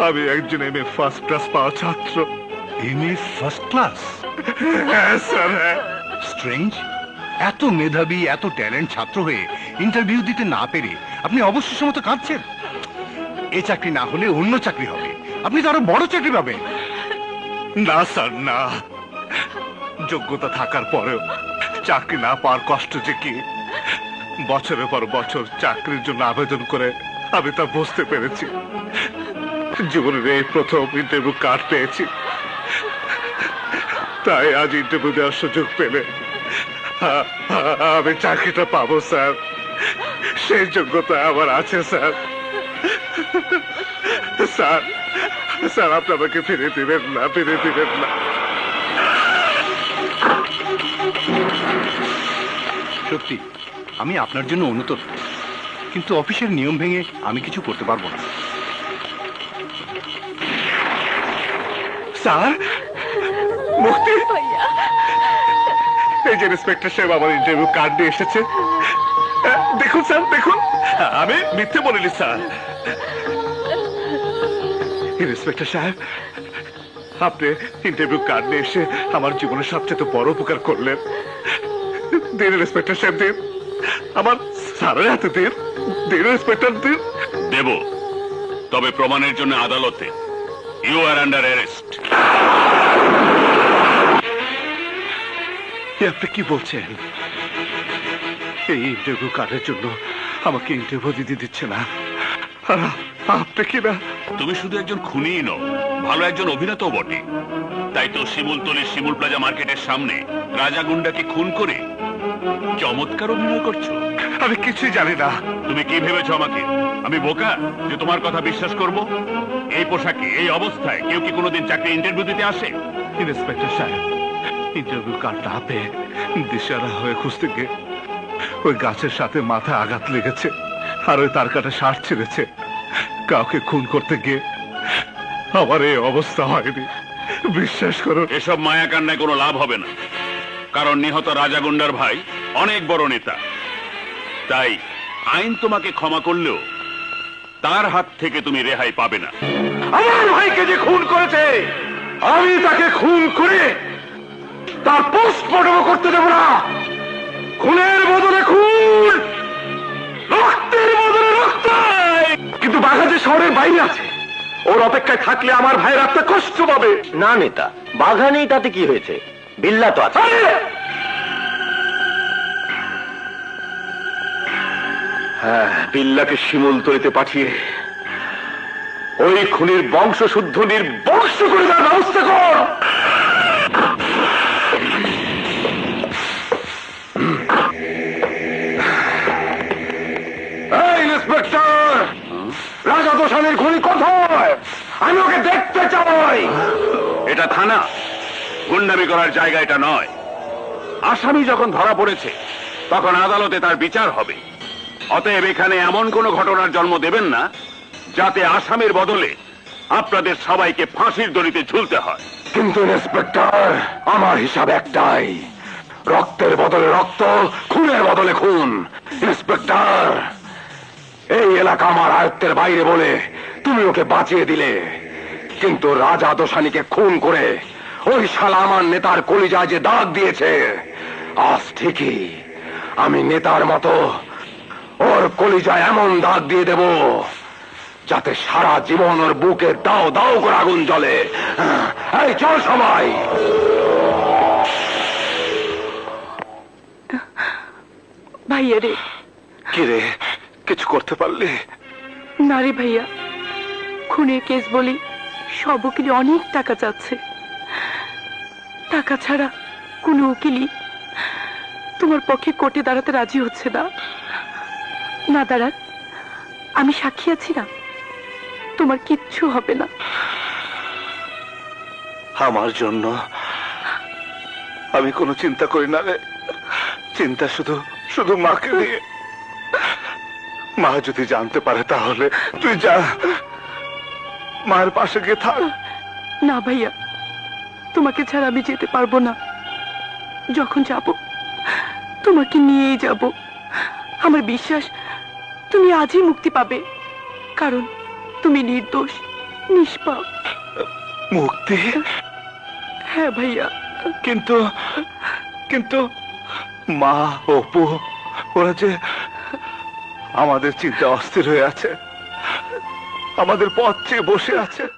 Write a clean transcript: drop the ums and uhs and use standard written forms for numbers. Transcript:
আমি একজন MA first class পাওয়া ছাত্র। MA first class? হ্যাঁ স্যার, হ্যাঁ। স্ট্রেঞ্জ, এত মেধাবী এত ট্যালেন্ট ছাত্র হয়ে ইন্টারভিউ দিতে না পেরে আপনি অবসর সময় কাঁদছেন। এই চাকরি না হলে অন্য চাকরি হবে, আপনি তো আরো বড় চাকরি পাবেন। না স্যার, না। যোগ্যতা থাকার পরেও চাকরি না পাওয়ার কষ্ট যে কি, বছরের পর বছর চাকরির জন্য আবেদন করে আমি তা বুঝতে পেরেছি। জীবনের এই প্রথম ইন্টারভিউ কার্ড পেয়েছি, তাই আজ ইন্টারভিউ দেওয়ার সুযোগ পেলে আমি চাকরিটা পাবো স্যার। সেই যোগ্যতা আমার আছে স্যার। স্যার, স্যার আপনি আমাকে ফিরে দিবেন না, ফিরে দিবেন না। সত্যি আমি আপনার জন্য অনুতপ্ত, কিন্তু অফিসের নিয়ম ভেঙে আমি কিছু করতে পারবো না। স্যার, মুক্তি, এই যে ইন্সপেক্টর সাহেব আমার ইন্টারভিউ কার্ড নিয়ে এসেছে। দেখুন স্যার, দেখুন, আমি মিথ্যে বলিনি স্যার। ইন্সপেক্টর সাহেব, আপনি ইন্টারভিউ কার্ড নিয়ে এসে আমার জীবনের সবচেয়ে বড় উপকার করলেন। দিন ইন্সপেক্টর সাহেব, দিন, আমার স্যারের হাতে দিন, দিন ইন্সপেক্টর, দিন। দেব, তবে প্রমাণের জন্য আদালতে। You are under arrest. আপনি কি বলছেন? এই ইন্টারভিউ কার্ডের জন্য আমাকে ইন্টারভিউ দিতে দিচ্ছে না। আর আপনি কি না? তুমি শুধু একজন খুনিই নও, ভালো একজন অভিনেতাও বটে। তাই তো শিমুলতলির শিমুল প্লাজা মার্কেটের সামনে রাজা গুন্ডাকে খুন করে চমৎকার অভিনয় করছো। আমি কিছুই জানি না। তুমি কি ভেবেছো আমাকে? আমি বোকা যে তোমার কথা বিশ্বাস করব? এই পোশাকে এই অবস্থায় কেউ কি কোনোদিন চাকরি ইন্টারভিউ দিতে আসে? ইন্সপেক্টর সাহেব, ইন্টারভিউ কার্ড না পেয়ে দিশারা হয়ে খুঁজতে গিয়ে ওই গাছের সাথে মাথায় আঘাত লেগেছে, আর ওই তার কাটা শার্ট ছিঁড়েছে। কাউকে খুন করতে গিয়ে আমার এই অবস্থা হয়নি, বিশ্বাস করুন। এসব মায়া কান্নায় কোনো লাভ হবে না, কারণ নিহত রাজা গুন্ডার ভাই অনেক বড় নেতা। তাই আইন তোমাকে ক্ষমা করলেও তার হাত থেকে তুমি রেহাই পাবে না। আমার ভাইকে যে খুন করেছে, আমি তাকে খুন করে তার পোস্টমর্টম করতে দেব না। খুনের বদলে খুন, রক্তের বদলে রক্ত। কিন্তু বাঘা যে শহরের বাইরে আছে, ওর অপেক্ষায় থাকলে আমার ভাইয়ের আত্মা কষ্ট পাবে। না নেতা, বাঘা নেই তাতে কি হয়েছে? বিল্লা তো আছে। হ্যাঁ, বিল্লাকে শিমুলতলিতে পাঠিয়ে ওই খুনির বংশশুদ্ধ নির্বংশ করে দেওয়ার ব্যবস্থা কর। ইন্সপেক্টর, রাজা দোষানের খুনি কোথায়? আমি ওকে দেখতে চাই। এটা থানা, গুন্ডামি করার জায়গা এটা নয়। আসামি যখন ধরা পড়েছে তখন আদালতে তার বিচার হবে। অতএব এখানে এমন কোন ঘটনার জন্ম দেবেন না যাতে আসামির বদলে আপনাদের সবাইকে ফাঁসির দড়িতে ঝুলতে হয়। কিন্তু ইন্সপেক্টর, আমার হিসাব একটাই, রক্তের বদলে রক্ত, খুনের বদলে খুন। ইন্সপেক্টর, এই এলাকা আমার আয়ত্তের বাইরে বলে তুমি ওকে বাঁচিয়ে দিলে, কিন্তু রাজা দোসানিকে খুন করে ওই শালা আমার নেতার কলিজায় যে দাগ দিয়েছে, আজ ঠিকই আমি নেতার মতো ওর কলিজায় এমন দাগ দিয়ে দেব যাতে সারা জীবন ওর বুকে দাও দাও করে আগুন জ্বলে। এই চল সবাই। ভাইয়া রে। কি রে, কিছু করতে পারলি? না রে ভাইয়া, খুনের কেস বলি সব উকিলে অনেক টাকা চাচ্ছে। টাকা ছাড়া কোনো উকিলই তোমার পক্ষে কোর্টে দাঁড়াতে রাজি হচ্ছে না। না দাঁড়ান, আমি সাক্ষী আছি না, তোমার কিচ্ছু হবে না। আমার জন্য আমি কোনো চিন্তা করি না রে, চিন্তা শুধু শুধু মাকে নিয়ে। মা যদি জানতে পারে তাহলে তুই যা, মায়ের পাশে গিয়ে থাক। না ভাইয়া, তোমাকে ছাড়া আমি যেতে পারবো না। যখন যাব তোমাকে নিয়েই যাব। আমার বিশ্বাস তুমি আজই মুক্তি পাবে, কারণ তুমি নির্দোষ। নিষ্পাপ। মুক্তি? হ্যাঁ ভাইয়া। কিন্তু কিন্তু মা, অপু, ওরা যে আমাদের চিন্তা অস্থির হয়ে আছে, আমাদের পথ চেয়ে বসে আছে।